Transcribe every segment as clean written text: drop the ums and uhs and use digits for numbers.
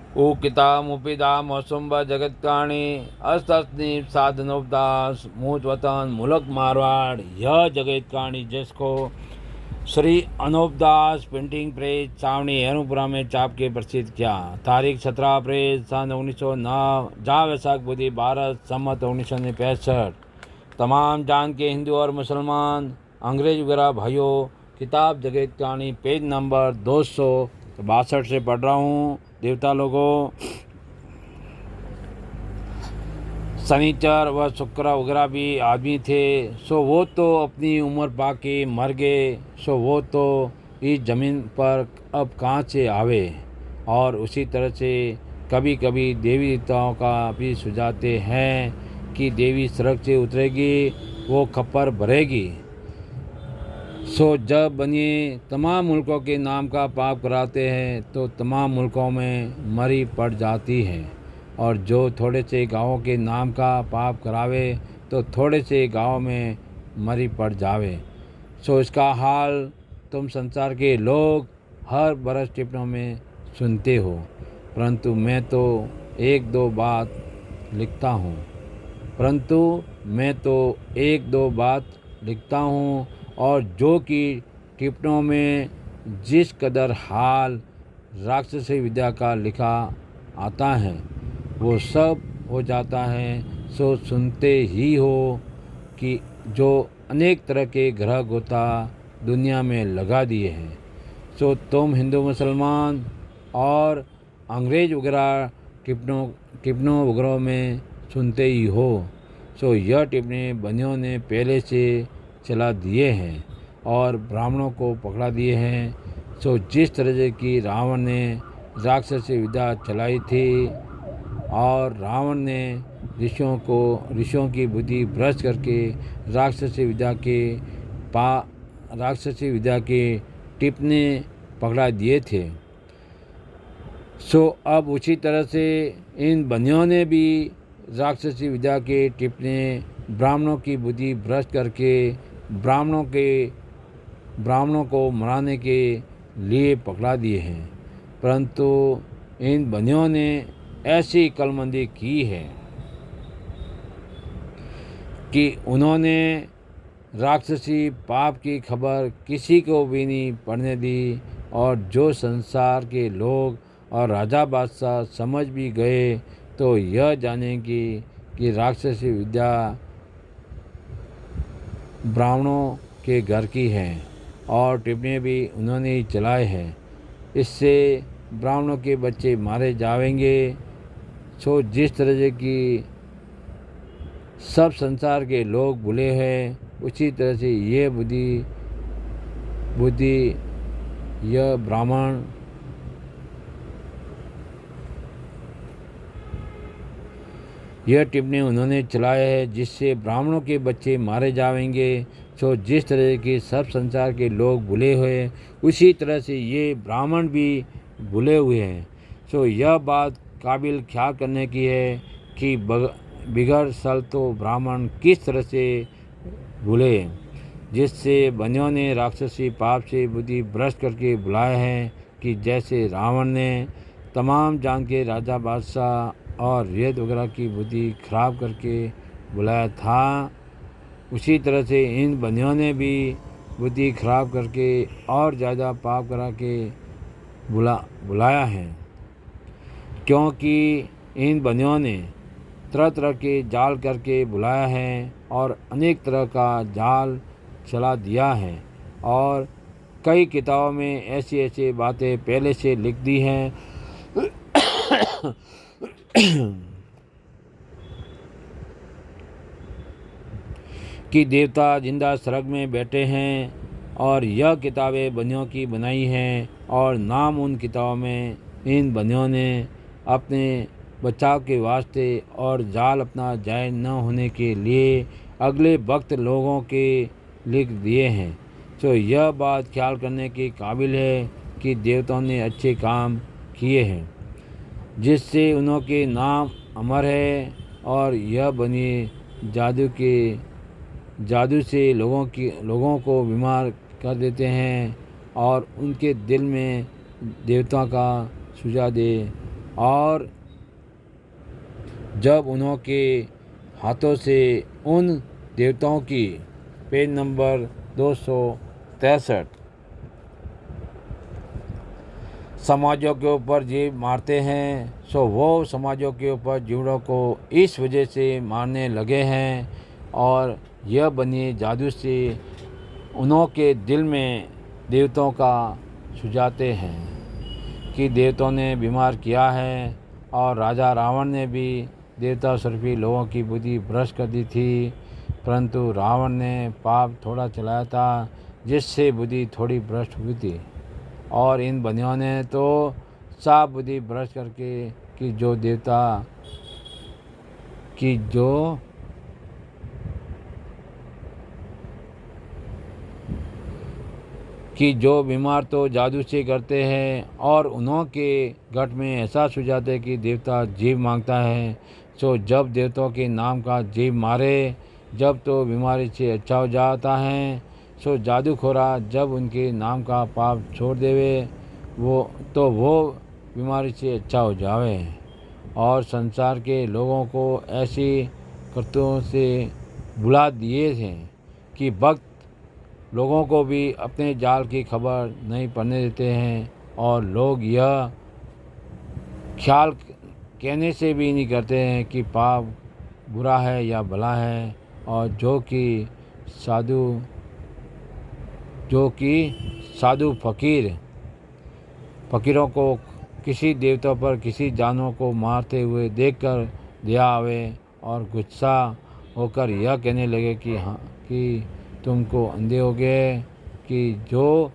उकितामुपिदा मौसुम्ब जगत्काणी अस्तस्नीप साधनोपदास मूत वतन मुलक मारवाड़। यह जगतकाणी जिसको श्री अनूपदास प्रिंटिंग प्रेस चावनी हेरुपुरा में छाप के प्रसिद्ध किया। तारीख 17 अप्रैल सन 1909 जा वैशाख बुधि भारत सम्मत 1965। तमाम जान के हिंदू और मुसलमान अंग्रेज वगैरह भाइयों, किताब जगतकाणी पेज नंबर 262 से पढ़ रहा हूँ। देवता लोगों, शनिचर व शुक्र वगैरह भी आदमी थे, सो वो तो अपनी उम्र पाके मर गए, सो वो तो इस ज़मीन पर अब कहाँ से आवे। और उसी तरह से कभी कभी देवी देवताओं का भी सुझाते हैं कि देवी सड़क से उतरेगी, वो खप्पर भरेगी। सो जब बनिए तमाम मुल्कों के नाम का पाप कराते हैं तो तमाम मुल्कों में मरी पड़ जाती है, और जो थोड़े से गाँवों के नाम का पाप करावे तो थोड़े से गाँव में मरी पड़ जावे। सो इसका हाल तुम संसार के लोग हर बरस टिप्पणों में सुनते हो, परंतु मैं तो एक दो बात लिखता हूँ और जो कि टिप्पणों में जिस कदर हाल राक्षसी विद्या का लिखा आता है वो सब हो जाता है। सो सुनते ही हो कि जो अनेक तरह के ग्रह गोता दुनिया में लगा दिए हैं। सो तुम हिंदू मुसलमान और अंग्रेज वगैरह टिप्पणों वगैरह में सुनते ही हो। सो यह टिप्पणी बनियों ने पहले से चला दिए हैं और ब्राह्मणों को पकड़ा दिए हैं। सो जिस तरह से कि रावण ने राक्षसी विद्या चलाई थी और रावण ने ऋषियों की बुद्धि भ्रष्ट करके राक्षसी विद्या के टिप्पणी पकड़ा दिए थे। सो अब उसी तरह से इन बनियों ने भी राक्षसी विद्या के टिप्पणी ब्राह्मणों की बुद्धि भ्रष्ट करके ब्राह्मणों को मराने के लिए पकड़ा दिए हैं। परंतु इन बनियों ने ऐसी कलमंदी की है कि उन्होंने राक्षसी पाप की खबर किसी को भी नहीं पढ़ने दी, और जो संसार के लोग और राजा बादशाह समझ भी गए तो यह जानेंगे कि राक्षसी विद्या ब्राह्मणों के घर की है और टिप्पणी भी उन्होंने ही चलाए हैं। इससे ब्राह्मणों के बच्चे मारे जाएंगे। सो जिस तरह से कि सब संसार के लोग भूले हैं, उसी तरह से ये बुद्धि यह ब्राह्मण यह टिप्पणी उन्होंने चलाए है, जिससे ब्राह्मणों के बच्चे मारे जाएंगे। सो जिस तरह के सब संसार के लोग भूले हुए, उसी तरह से ये ब्राह्मण भी भूले हुए हैं। सो यह बात काबिल ख्याल करने की है कि बिगड़ सल तो ब्राह्मण किस तरह से भूले, जिससे बनियों ने राक्षसी पाप से बुद्धि भ्रष्ट करके बुलाए हैं कि जैसे रावण ने तमाम जान के राजा बादशाह और रेत वगैरह की बुद्धि खराब करके बुलाया था, उसी तरह से इन बनियों ने भी बुद्धि खराब करके और ज़्यादा पाप करा के बुलाया है। क्योंकि इन बनियों ने तरह तरह के जाल करके बुलाया है और अनेक तरह का जाल चला दिया है, और कई किताबों में ऐसी बातें पहले से लिख दी हैं कि देवता जिंदा स्वर्ग में बैठे हैं, और यह किताबें बनियों की बनाई हैं, और नाम उन किताबों में इन बनियों ने अपने बचाव के वास्ते और जाल अपना जाय न होने के लिए अगले वक्त लोगों के लिख दिए हैं। तो यह बात ख्याल करने के काबिल है कि देवताओं ने अच्छे काम किए हैं, जिससे उनके नाम अमर है, और यह बनी जादू से लोगों को बीमार कर देते हैं और उनके दिल में देवता का सुझाव दे और जब उन्होंने हाथों से उन देवताओं की पेज नंबर 263 समाजों के ऊपर जीव मारते हैं, सो वो समाजों के ऊपर जीवों को इस वजह से मारने लगे हैं। और यह बनी जादू से उन्होंने दिल में देवताओं का सुझाते हैं कि देवताओं ने बीमार किया है। और राजा रावण ने भी देवता स्वरूपी लोगों की बुद्धि भ्रष्ट कर दी थी, परंतु रावण ने पाप थोड़ा चलाया था जिससे बुद्धि थोड़ी भ्रष्ट हुई थी। और इन बनियों ने तो साफ बुद्धि भ्रष्ट करके कि जो देवता की जो बीमार तो जादू से करते हैं और उन्हों के घट में ऐसा सुझाते कि देवता जीव मांगता है। सो जब देवताओं के नाम का जीव मारे जब तो बीमारी से अच्छा हो जाता है। सो जादूखोरा जब उनके नाम का पाप छोड़ देवे वो बीमारी से अच्छा हो जावे। और संसार के लोगों को ऐसी करतूतों से बुला दिए थे कि भक्त लोगों को भी अपने जाल की खबर नहीं पड़ने देते हैं। और लोग यह ख्याल कहने से भी नहीं करते हैं कि पाप बुरा है या भला है। और जो कि साधु फकीरों को किसी देवता पर किसी जानवर को मारते हुए देखकर दया आवे और गुस्सा होकर यह कहने लगे कि हाँ कि तुमको अंधे हो गए कि जो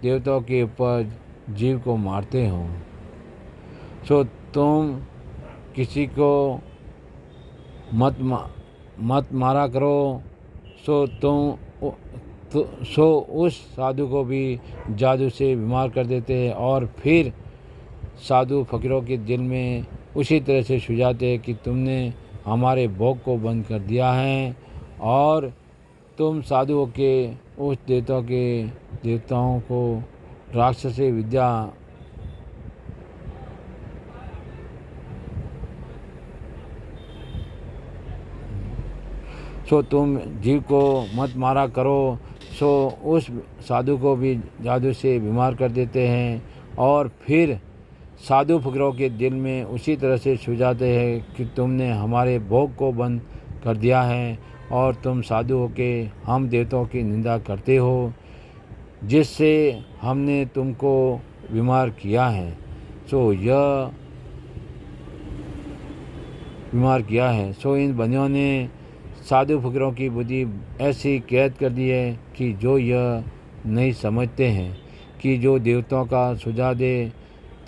देवताओं के ऊपर जीव को मारते हो। सो तुम किसी को मत मारा करो। सो उस साधु को भी जादू से बीमार कर देते हैं। और फिर साधु फकीरों के दिल में उसी तरह से सुझाते हैं कि तुमने हमारे भोग को बंद कर दिया है और तुम साधुओं के उस देवताओं को राक्षसी विद्या सो तुम जीव को मत मारा करो। सो उस साधु को भी जादू से बीमार कर देते हैं। और फिर साधु फकीरों के दिल में उसी तरह से सुझाते हैं कि तुमने हमारे भोग को बंद कर दिया है और तुम साधु हो के हम देवताओं की निंदा करते हो जिससे हमने तुमको बीमार किया है। सो इन बनियों ने साधु फकीरों की बुद्धि ऐसी कैद कर दी है कि जो यह नहीं समझते हैं कि जो देवताओं का सुझाव दे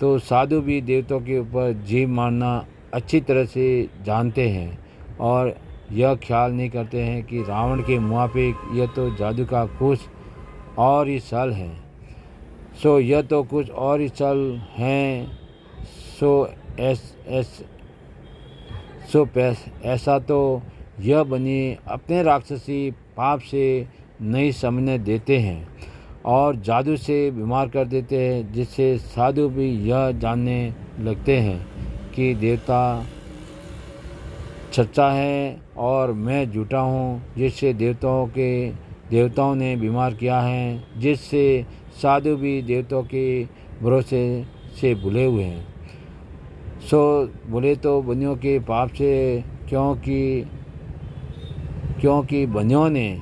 तो साधु भी देवताओं के ऊपर जीव मारना अच्छी तरह से जानते हैं। और यह ख्याल नहीं करते हैं कि रावण के मुआफिक यह तो जादू का कुछ और ही सल है। सो यह तो कुछ और ही सल हैं। ऐसा तो यह बनी अपने राक्षसी पाप से नहीं समझने देते हैं और जादू से बीमार कर देते हैं जिससे साधु भी यह जानने लगते हैं कि देवता सच्चा है और मैं झूठा हूँ जिससे देवताओं ने बीमार किया है जिससे साधु भी देवताओं के भरोसे से भूले हुए हैं। सो बोले तो बनियों के पाप से क्योंकि बनियों ने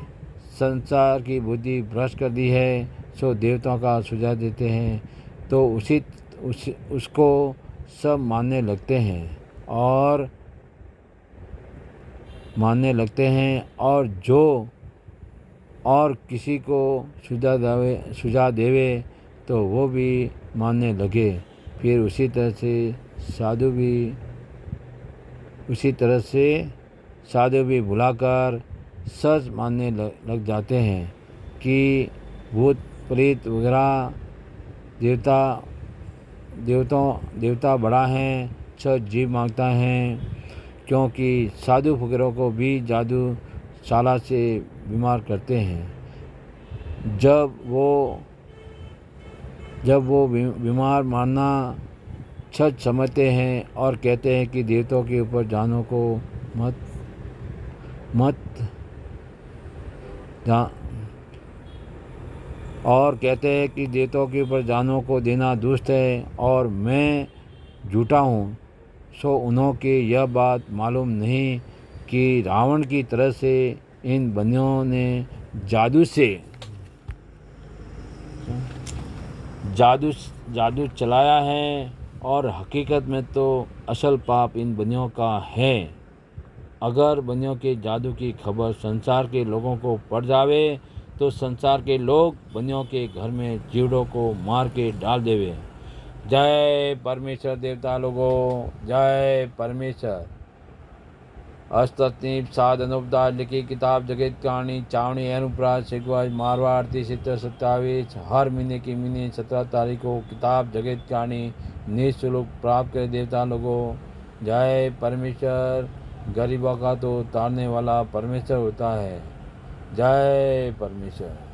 संसार की बुद्धि भ्रष्ट कर दी है। सो देवताओं का सुझाव देते हैं तो उसको सब मानने लगते हैं और जो और किसी को सुझाव देवे तो वो भी मानने लगे। फिर उसी तरह से साधु भी भुलाकर सच मानने लग जाते हैं कि भूत प्रेत वगैरह देवता बड़ा हैं, सच जीव मांगता है। क्योंकि साधु फकीरों को भी जादू शाला से बीमार करते हैं। जब वो बीमार मारना सच समझते हैं और कहते हैं कि देवताओं के ऊपर जानों को मत मत जा और कहते हैं कि देवताओं के ऊपर जानों को देना दुष्ट है और मैं झूठा हूँ। सो उन्हों के यह बात मालूम नहीं कि रावण की तरह से इन बंदियों ने जादू से जादू जादू चलाया है और हकीकत में तो असल पाप इन बंदियों का है। अगर बंदियों के जादू की खबर संसार के लोगों को पड़ जावे तो संसार के लोग बंदियों के घर में जीवड़ों को मार के डाल देवे। जय परमेश्वर देवता लोगों, जय परमेश्वर। अष्टनीप साध अनुपदास लिखी किताब जगत कहानी चावनी अनुप्राज शिकवाज मारवाड़ चित्र 27 हर महीने की महीने 17 तारीख को किताब जगत कहानी निःशुल्क प्राप्त करे देवता लोगों। जय परमेश्वर। गरीबों का तो तारने वाला परमेश्वर होता है। जय परमेश्वर।